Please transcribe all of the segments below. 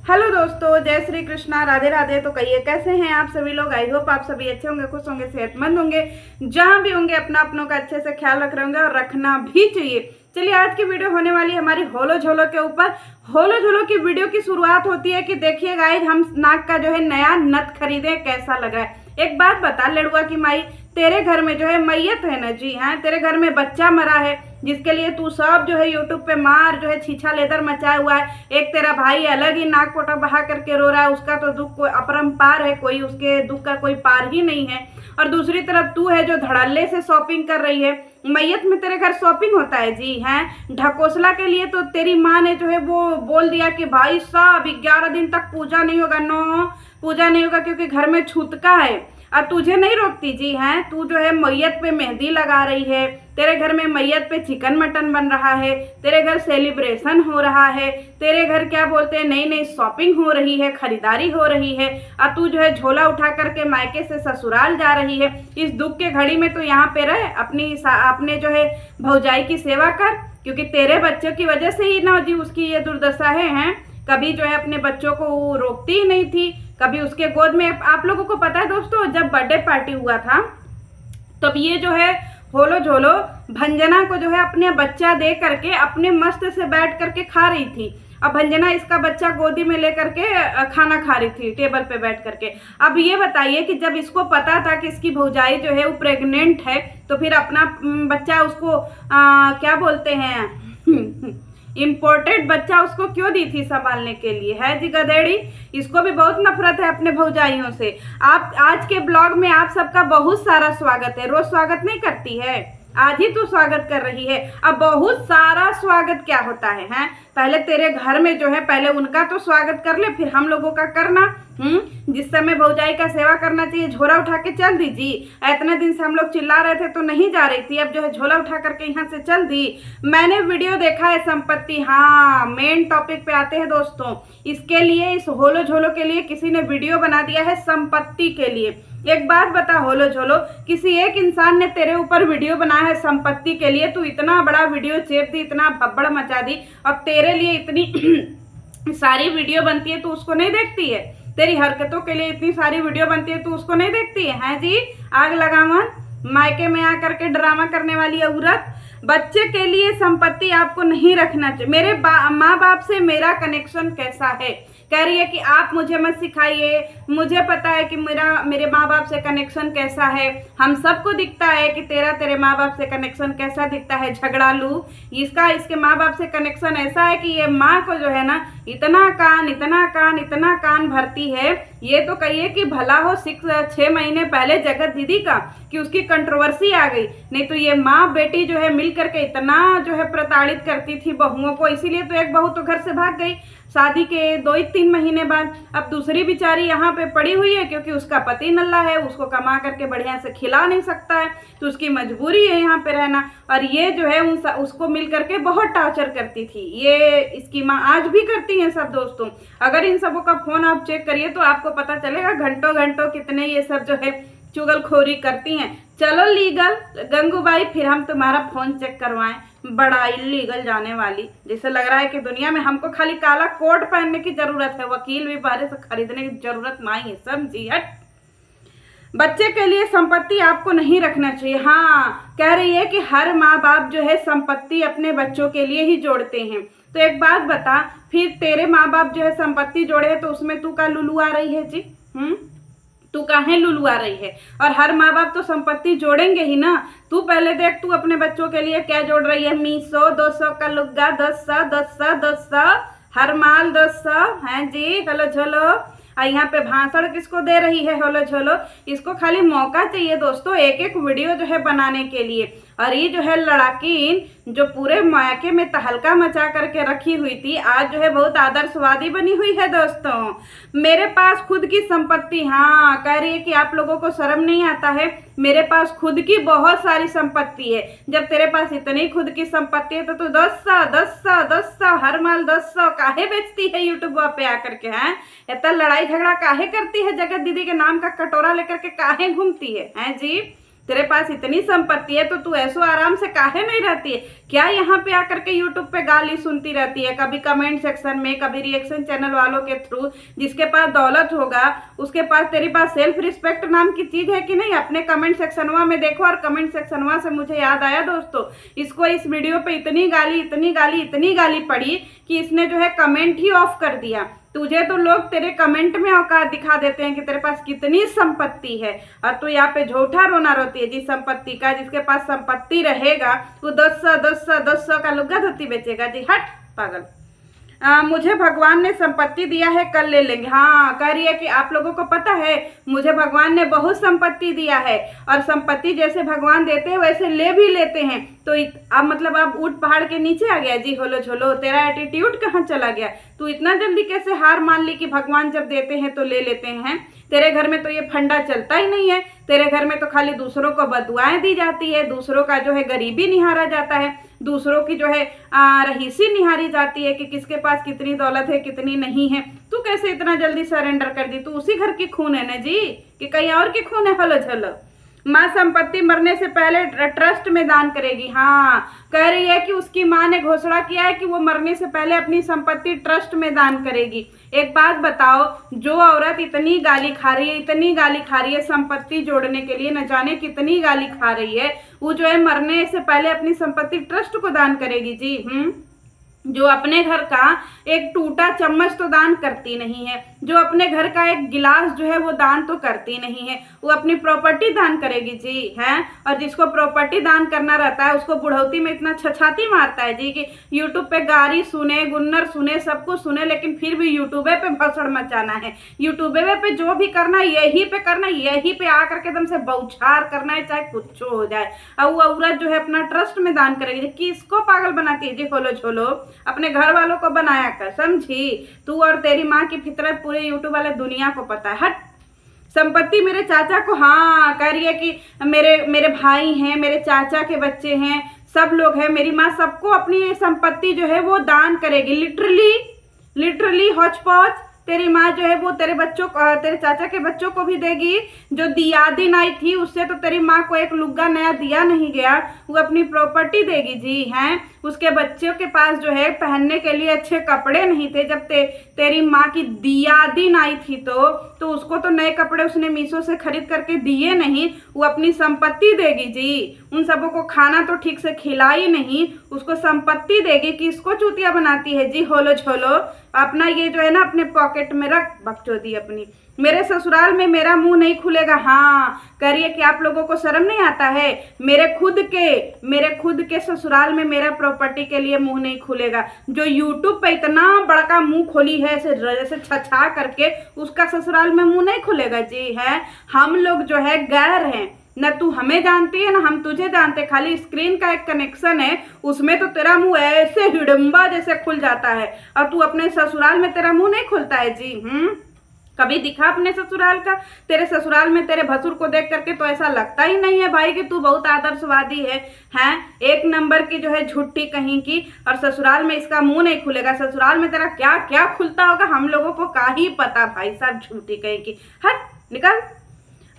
Hello दोस्तों, जय श्री कृष्णा, राधे राधे। तो कहिए कैसे हैं आप सभी लोग। आई होप आप सभी अच्छे होंगे, खुश होंगे, सेहतमंद होंगे। जहां भी होंगे अपना अपनों का अच्छे से ख्याल रख रहे होंगे और रखना भी चाहिए। चलिए, आज की वीडियो होने वाली है हमारी होलो झोलो के ऊपर। होलो झोलो की वीडियो की शुरुआत होती है कि देखिए गाइस, हम नाक का जो है नया नथ खरीदे, कैसा लग रहा है। एक बात बता लड़ुआ की माई, तेरे घर में जो है मैयत है ना जी, हाँ, तेरे घर में बच्चा मरा है जिसके लिए तू सब जो है यूट्यूब पे मार जो है छीछा लेदर मचाया हुआ है। एक तेरा भाई अलग ही नाक पोटा बहा करके रो रहा है, उसका तो दुख कोई अपरंपार है, कोई उसके दुख का कोई पार ही नहीं है। और दूसरी तरफ तू है जो धड़ल्ले से शॉपिंग कर रही है। मैयत में तेरे घर शॉपिंग होता है जी, हैं। ढकोसला के लिए तो तेरी माँ ने जो है वो बोल दिया कि भाई साहब 11 दिन तक पूजा नहीं होगा। नो, पूजा नहीं होगा क्योंकि घर में छूतका है। और तुझे नहीं रोकती जी, हैं। तू जो है मैयत पे मेहंदी लगा रही है, तेरे घर में मैयत पे चिकन मटन बन रहा है, तेरे घर सेलिब्रेशन हो रहा है, तेरे घर क्या बोलते हैं नई नई शॉपिंग हो रही है, खरीदारी हो रही है। और तू जो है झोला उठा करके मायके से ससुराल जा रही है। इस दुख के घड़ी में तो यहाँ पे रह, अपने जो है भौजाई की सेवा कर, क्योंकि तेरे बच्चों की वजह से ही ना जी उसकी ये दुर्दशा है, हैं। कभी जो है अपने बच्चों को वो रोकती ही नहीं थी, कभी उसके गोद में। आप लोगों को पता है दोस्तों, जब बर्थडे पार्टी हुआ था तब ये जो है होलो झोलो भंजना को जो है अपने बच्चा दे करके अपने मस्त से बैठ करके खा रही थी। अब भंजना इसका बच्चा गोदी में लेकर के खाना खा रही थी टेबल पे बैठ करके। अब ये बताइए कि जब इसको पता था कि इसकी भौजाई जो है वो प्रेग्नेंट है, तो फिर अपना बच्चा उसको क्या बोलते हैं इम्पोर्टेड बच्चा उसको क्यों दी थी संभालने के लिए, है जी गधेड़ी। इसको भी बहुत नफरत है अपने भौजाइयों से। आप आज के ब्लॉग में आप सबका बहुत सारा स्वागत है। रोज स्वागत नहीं करती है, आज ही तू स्वागत कर रही है। अब बहुत सारा स्वागत क्या होता है, हैं। पहले तेरे घर में जो है पहले उनका तो स्वागत कर ले, फिर हम लोगों का करना। जिस समय भौजाई का सेवा करना चाहिए झोला उठा के चल दी जी। इतने दिन से हम लोग चिल्ला रहे थे तो नहीं जा रही थी, अब जो है झोला उठा करके यहाँ से चल दी। मैंने वीडियो देखा है संपत्ति, हाँ, मेन टॉपिक पे आते हैं दोस्तों। इसके लिए, इस होलो झोलो के लिए किसी ने वीडियो बना दिया है संपत्ति के लिए। एक बात बता होलो झोलो, किसी एक इंसान ने तेरे ऊपर वीडियो बनाया है संपत्ति के लिए, तू इतना बड़ा वीडियो चेप दी, इतना भब्बड़ मचा दी, और तेरे लिए इतनी सारी वीडियो बनती है, तू उसको नहीं देखती है। तेरी हरकतों के लिए इतनी सारी वीडियो बनती है, तू उसको नहीं देखती है, हैं जी। आग लगा मन, मायके में आकर के ड्रामा करने वाली औरत। बच्चे के लिए संपत्ति आपको नहीं रखना चाहिए। मेरे माँ बाप से मेरा कनेक्शन कैसा है, कह रही है कि आप मुझे मत सिखाइए, मुझे पता है कि मेरे माँ बाप से कनेक्शन कैसा है। हम सबको दिखता है कि तेरे माँ बाप से कनेक्शन कैसा दिखता है, झगड़ालू। इसके माँ बाप से कनेक्शन ऐसा है कि ये माँ को जो है ना इतना कान इतना कान इतना कान भरती है। ये तो कहिए कि भला हो 6 महीने पहले जगत दीदी का कि उसकी कंट्रोवर्सी आ गई, नहीं तो ये माँ बेटी जो है मिल करके इतना जो है प्रताड़ित करती थी बहुओं को। इसीलिए तो एक बहू तो घर से भाग गई शादी के 2-3 महीने बाद। अब दूसरी बेचारी यहाँ पे पड़ी हुई है क्योंकि उसका पति नल्ला है, उसको कमा करके बढ़िया से खिला नहीं सकता है, तो उसकी मजबूरी है यहाँ पे रहना। और ये जो है उसको मिल करके बहुत टॉर्चर करती थी। ये इसकी माँ आज भी करती हैं सब दोस्तों। अगर इन सबों का फोन आप चेक करिए तो आपको पता चलेगा घंटों घंटों कितने ये सब जो है चुगलखोरी करती हैं। चलो लीगल गंगूबाई, फिर हम तुम्हारा फोन चेक करवाएं। बड़ा इलीगल जाने वाली, जैसे लग रहा है कि दुनिया में हमको खाली काला कोट पहनने की जरूरत है, वकील भी बाहर से खरीदने की जरूरत नहीं है। समझी हट। बच्चे के लिए संपत्ति आपको नहीं रखना चाहिए। हाँ, कह रही है कि हर माँ बाप जो है संपत्ति अपने बच्चों के लिए ही जोड़ते हैं। तो एक बात बता, फिर तेरे माँ बाप जो है संपत्ति जोड़े है तो उसमें तू का लुलू आ रही है जी, तू काहे लुलू आ रही है। और हर माँ बाप तो संपत्ति जोड़ेंगे ही ना। तू पहले देख, तू अपने बच्चों के लिए क्या जोड़ रही है। 200 का लुग्गा 10 हर माल 10 हैं जी। हलो झोलो, और यहाँ पे भाषण किसको दे रही है होलो झोलो। इसको खाली मौका चाहिए दोस्तों एक एक वीडियो जो है बनाने के लिए। और ये जो है लड़ाकीन जो पूरे मायके में तहलका मचा करके रखी हुई थी, आज जो है बहुत आदर्शवादी बनी हुई है दोस्तों। मेरे पास खुद की संपत्ति, हाँ, कह रही है कि आप लोगों को शर्म नहीं आता है। मेरे पास खुद की बहुत सारी संपत्ति है। जब तेरे पास इतनी खुद की संपत्ति है तो तू 10 हर माल 10 काहे बेचती है यूट्यूब पे आकर के, हैं। इतना लड़ाई झगड़ा काहे करती है, जगत दीदी के नाम का कटोरा लेकर के काहे घूमती है, हैं जी। तेरे पास इतनी संपत्ति है तो तू ऐसो आराम से काहे नहीं रहती है? क्या यहाँ पे आकर के यूट्यूब पे गाली सुनती रहती है, कभी कमेंट सेक्शन में, कभी रिएक्शन चैनल वालों के थ्रू? जिसके पास दौलत होगा उसके पास, तेरे पास सेल्फ रिस्पेक्ट नाम की चीज है कि नहीं? अपने कमेंट सेक्शनवा में देखो। और कमेंट सेक्शनवा से मुझे याद आया दोस्तों, इसको इस वीडियो पे इतनी गाली पड़ी कि इसने जो है कमेंट ही ऑफ कर दिया। तुझे तो लोग तेरे कमेंट में औकात दिखा देते हैं कि तेरे पास कितनी संपत्ति है, और तू यहाँ पे झूठा रोना रोती है जी संपत्ति का। जिसके पास संपत्ति रहेगा वो 10 का लुग्गा धोती बेचेगा जी। हट पागल। मुझे भगवान ने संपत्ति दिया है, कल ले लेंगे। हाँ, कह रही है कि आप लोगों को पता है मुझे भगवान ने बहुत संपत्ति दिया है, और संपत्ति जैसे भगवान देते हैं वैसे ले भी लेते हैं। तो अब मतलब अब ऊंट पहाड़ के नीचे आ गया जी होलो झोलो। तेरा एटीट्यूड कहाँ चला गया? तू इतना जल्दी कैसे हार मान ली कि भगवान जब देते हैं तो ले लेते हैं? तेरे घर में तो ये फंडा चलता ही नहीं है। तेरे घर में तो खाली दूसरों को बदुआएं दी जाती है, दूसरों का जो है गरीबी निहारा जाता है, दूसरों की जो है रहीसी निहारी जाती है कि किसके पास कितनी दौलत है कितनी नहीं है। तू कैसे इतना जल्दी सरेंडर कर दी? तू उसी घर की खून है ना जी, कि कहीं और की खून है? हलो झलो। माँ संपत्ति मरने से पहले ट्रस्ट में दान करेगी। हाँ, कह रही है कि उसकी माँ ने घोषणा किया है कि वो मरने से पहले अपनी संपत्ति ट्रस्ट में दान करेगी। एक बात बताओ, जो औरत इतनी गाली खा रही है संपत्ति जोड़ने के लिए, न जाने कितनी गाली खा रही है, वो जो है मरने से पहले अपनी संपत्ति ट्रस्ट को दान करेगी जी। जो अपने घर का एक टूटा चम्मच तो दान करती नहीं है, जो अपने घर का एक गिलास जो है वो दान तो करती नहीं है, वो अपनी प्रॉपर्टी दान करेगी जी हैं। और जिसको प्रॉपर्टी दान करना रहता है उसको बुढ़ौती में इतना छछाती मारता है जी कि यूट्यूब पे गारी सुने, गुन्नर सुने, सब कुछ सुने, लेकिन फिर भी यूट्यूबे पे भसड़ मचाना है, यूट्यूबे पे जो भी करना यही पे करना, यही पे आकर के एकदम से बौछार करना है, चाहे कुछ हो जाए। और वो औरत जो है अपना ट्रस्ट में दान करेगी। किसको पागल बनाती है जी होलो झोलो? अपने घर वालों को बनाया कर, समझी? तू और तेरी माँ की फितरत पूरे यूट्यूब वाले दुनिया को पता है। हट। संपत्ति मेरे चाचा को, हाँ, कह रही है कि मेरे भाई हैं, मेरे चाचा के बच्चे हैं, सब लोग हैं, मेरी माँ सबको अपनी संपत्ति जो है वो दान करेगी। लिटरली हौच पौच। तेरी माँ जो है वो तेरे चाचा के बच्चों को भी देगी। जो दिया दिन आई थी उससे तो तेरी माँ को एक लुग्गा नया दिया नहीं गया, वो अपनी प्रॉपर्टी देगी जी हैं। उसके बच्चों के पास जो है पहनने के लिए अच्छे कपड़े नहीं थे। जब तेरी माँ की दिया दिन आई थी तो उसको तो नए कपड़े उसने मीशो से खरीद करके दिए नहीं, वो अपनी संपत्ति देगी जी। उन सबों को खाना तो ठीक से खिलाई नहीं, उसको संपत्ति देगी। किसको चूतिया बनाती है जी होलो झोलो? अपना ये जो है ना अपने पॉकेट में रख बकचोदी अपनी। मेरे ससुराल में मेरा मुंह नहीं खुलेगा। हाँ, करिए कि आप लोगों को शर्म नहीं आता है? मेरे खुद के ससुराल में मेरा प्रॉपर्टी के लिए मुंह नहीं खुलेगा। जो यूट्यूब पे इतना बड़का मुंह खोली है जैसे छछा करके, उसका ससुराल में मुंह नहीं खुलेगा जी है। हम लोग जो है गैर हैं, न तू हमें जानती है ना हम तुझे जानते। खाली स्क्रीन का एक कनेक्शन है, उसमें तो तेरा मुंह ऐसे हिडम्बा जैसे खुल जाता है, और तू अपने ससुराल में तेरा मुंह नहीं खुलता है जी। कभी दिखा अपने ससुराल का? तेरे ससुराल में तेरे भसुर को देख करके तो ऐसा लगता ही नहीं है भाई कि तू बहुत आदर्शवादी है। हैं, एक नंबर की जो है झूठी कहीं की, और ससुराल में इसका मुंह नहीं खुलेगा। ससुराल में तेरा क्या क्या खुलता होगा हम लोगों को का ही पता भाई साहब, झूठी कहीं की। हट निकल।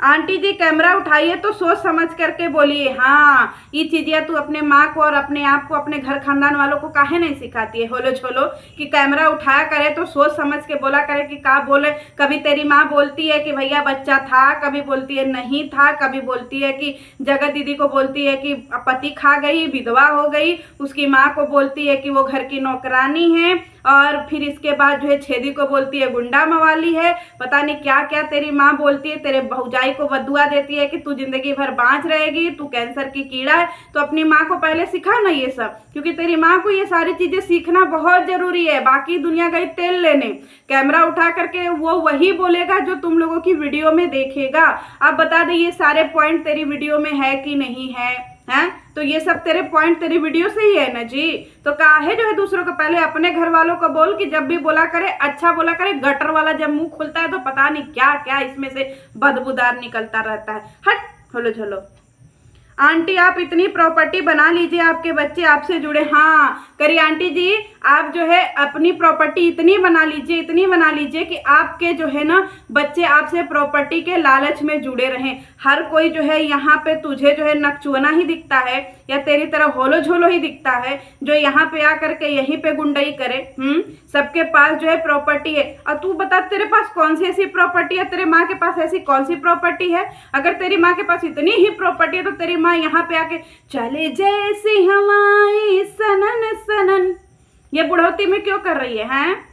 आंटी जी कैमरा उठाइए तो सोच समझ करके बोलिए। हाँ, ये चीज़ें तू अपने माँ को और अपने आप को, अपने घर खानदान वालों को काहे नहीं सिखाती है होलो झोलो? कि कैमरा उठाया करे तो सोच समझ के बोला करे कि का बोले। कभी तेरी माँ बोलती है कि भैया बच्चा था, कभी बोलती है नहीं था, कभी बोलती है कि जगत दीदी को बोलती है कि पति खा गई, विधवा हो गई, उसकी माँ को बोलती है कि वो घर की नौकरानी है, और फिर इसके बाद जो है छेदी को बोलती है गुंडा मवाली है। पता नहीं क्या क्या तेरी माँ बोलती है। तेरे भौजाई को बदुआ देती है कि तू जिंदगी भर बाँच रहेगी, तू कैंसर की कीड़ा है। तो अपनी माँ को पहले सिखा ना ये सब, क्योंकि तेरी माँ को ये सारी चीजें सीखना बहुत जरूरी है। बाकी दुनिया गई तेल लेने, कैमरा उठा करके वो वही बोलेगा जो तुम लोगों की वीडियो में देखेगा। आप बता दे ये सारे पॉइंट तेरी वीडियो में है कि नहीं है? हैं, तो ये सब तेरे पॉइंट तेरी वीडियो से ही है ना जी। तो काहे जो है दूसरों को, पहले अपने घर वालों को बोल कि जब भी बोला करे अच्छा बोला करे। गटर वाला जब मुंह खुलता है तो पता नहीं क्या क्या इसमें से बदबूदार निकलता रहता है। हट होलो झोलो। आंटी आप इतनी प्रॉपर्टी बना लीजिए, आपके बच्चे आपसे जुड़े। हाँ करी आंटी जी, आप जो है अपनी प्रॉपर्टी इतनी बना लीजिए कि आपके जो है ना बच्चे आपसे प्रॉपर्टी के लालच में जुड़े रहें। हर कोई जो है यहाँ पे तुझे जो है नकचुआना ही दिखता है या तेरी तरह होलो झोलो ही दिखता है, जो यहाँ पे आकर के यहीं पे गुंडई करे। सबके पास जो है प्रॉपर्टी है, और तू बता तेरे पास कौन सी ऐसी प्रॉपर्टी है, तेरे माँ के पास ऐसी कौन सी प्रॉपर्टी है? अगर तेरी माँ के पास इतनी ही प्रॉपर्टी है तो तेरी माँ यहाँ पे आके चले जैसी हवाएं सनन सनन ये बुढ़ौती में क्यों कर रही है? हैं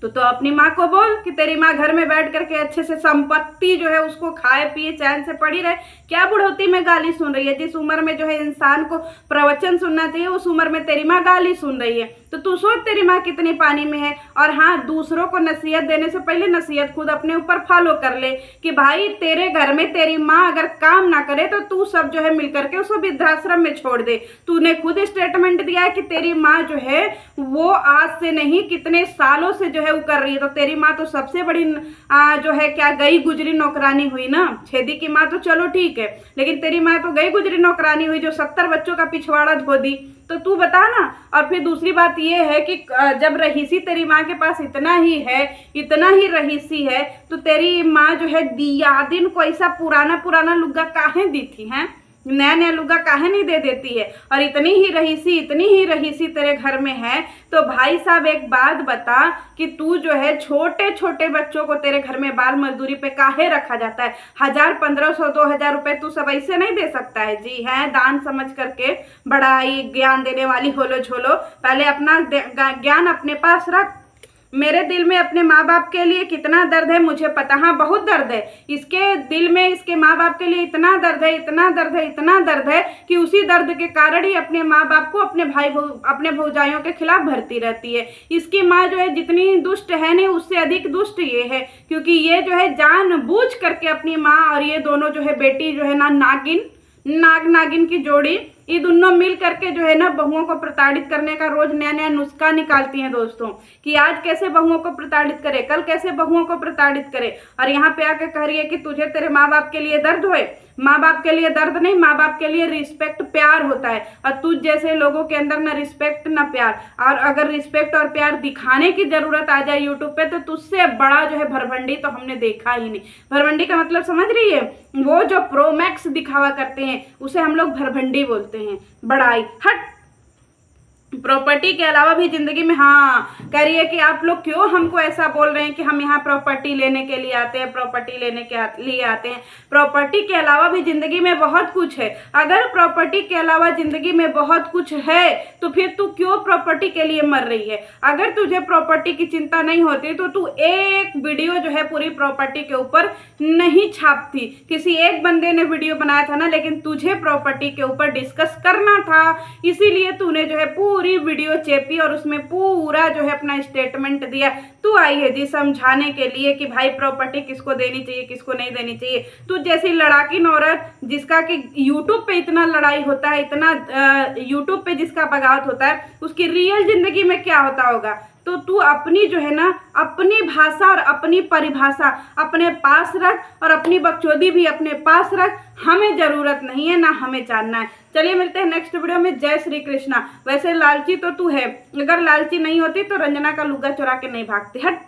तो अपनी माँ को बोल कि तेरी माँ घर में बैठ करके अच्छे से संपत्ति जो है उसको खाए पिए चैन से पड़ी रहे। क्या बुढ़ौती में गाली सुन रही है? जिस उम्र में जो है इंसान को प्रवचन सुनना चाहिए उस उम्र में तेरी माँ गाली सुन रही है। तो तू सोच तेरी माँ कितनी पानी में है। और हाँ, दूसरों को नसीहत देने से पहले नसीहत खुद अपने ऊपर फॉलो कर ले कि भाई तेरे घर में तेरी माँ अगर काम ना करे तो तू सब जो है मिल करके उसको वृद्धाश्रम में छोड़ दे। तूने खुद स्टेटमेंट दिया है कि तेरी माँ जो है वो आज से नहीं कितने सालों से जो है वो कर रही है। तो तेरी माँ तो सबसे बड़ी जो है क्या गई गुजरी नौकरानी हुई ना। छेदी की माँ तो चलो ठीक है, लेकिन तेरी माँ तो गई गुजरी नौकरानी हुई जो 70 बच्चों का पिछवाड़ा धो दी। तो तू बता ना। और फिर दूसरी बात ये है कि जब रहीसी तेरी माँ के पास इतना ही रहीसी है तो तेरी माँ जो है दिया दिन को ऐसा पुराना लुग्गा काहे दी थी? हैं नया लुगा काहे नहीं दे देती है? और इतनी ही रहीसी तेरे घर में है तो भाई साहब एक बात बता कि तू जो है छोटे छोटे बच्चों को तेरे घर में बाल मजदूरी पे काहे रखा जाता है? 1000 1500 2000 रुपए तू सब ऐसे नहीं दे सकता है? जी है, दान समझ करके बड़ा ही ज्ञान देने वाली होलो झोलो। पहले अपना ज्ञान अपने पास रख। मेरे दिल में अपने माँ बाप के लिए कितना दर्द है मुझे पता। हाँ बहुत दर्द है इसके दिल में, इसके माँ बाप के लिए इतना दर्द है कि उसी दर्द के कारण ही अपने माँ बाप को अपने भौजाइयों के खिलाफ भरती रहती है। इसकी माँ जो है जितनी दुष्ट है नहीं उससे अधिक दुष्ट ये है, क्योंकि ये जो है जानबूझ करके अपनी माँ और ये दोनों जो है बेटी जो है ना नागिन की जोड़ी, ये दोनों मिल करके जो है ना बहुओं को प्रताड़ित करने का रोज नया नुस्खा निकालती हैं दोस्तों, कि आज कैसे बहुओं को प्रताड़ित करे, कल कैसे बहुओं को प्रताड़ित करे। और यहाँ पे आके कह रही है कि तुझे तेरे माँ बाप के लिए दर्द होए। माँ बाप के लिए दर्द नहीं, माँ बाप के लिए रिस्पेक्ट प्यार होता है। और तुझ जैसे लोगों के अंदर ना रिस्पेक्ट ना प्यार, और अगर रिस्पेक्ट और प्यार दिखाने की जरूरत आ जाए यूट्यूब पे तो तुझसे बड़ा जो है भरभंडी तो हमने देखा ही नहीं। भरभंडी का मतलब समझ रही है? वो जो प्रो मैक्स दिखावा करते हैं उसे हम लोग भरभंडी बोलते हैं। बड़ाई हट। प्रॉपर्टी के अलावा भी जिंदगी में, हाँ कह रही है कि आप लोग क्यों हमको ऐसा बोल रहे हैं कि हम यहाँ प्रॉपर्टी लेने के लिए आते हैं, प्रॉपर्टी लेने के लिए आते हैं। प्रॉपर्टी के अलावा भी जिंदगी में बहुत कुछ है। अगर प्रॉपर्टी के अलावा जिंदगी में बहुत कुछ है तो फिर तू क्यों प्रॉपर्टी के लिए मर रही है? अगर तुझे प्रॉपर्टी की चिंता नहीं होती तो तू एक वीडियो जो है पूरी प्रॉपर्टी के ऊपर नहीं छापती। किसी एक बंदे ने वीडियो बनाया था ना, लेकिन तुझे प्रॉपर्टी के ऊपर डिस्कस करना था, इसीलिए तूने जो है पूरी वीडियो चेपी और उसमें पूरा जो है अपना स्टेटमेंट दिया। तू आई है जी समझाने के लिए कि भाई प्रॉपर्टी किसको देनी चाहिए किसको नहीं देनी चाहिए। तू जैसी लड़ाकिन औरत जिसका कि यूट्यूब पे इतना लड़ाई होता है, इतना यूट्यूब पे जिसका बगावत होता है, उसकी रियल जिंदगी में क्या होता होगा? तो तू अपनी जो है ना अपनी भाषा और अपनी परिभाषा अपने पास रख और अपनी बकचोदी भी अपने पास रख। हमें जरूरत नहीं है, ना हमें जानना है। चलिए मिलते हैं नेक्स्ट वीडियो में। जय श्री कृष्णा। वैसे लालची तो तू है, अगर लालची नहीं होती तो रंजना का लुग्गा चुरा के नहीं भागती। हट।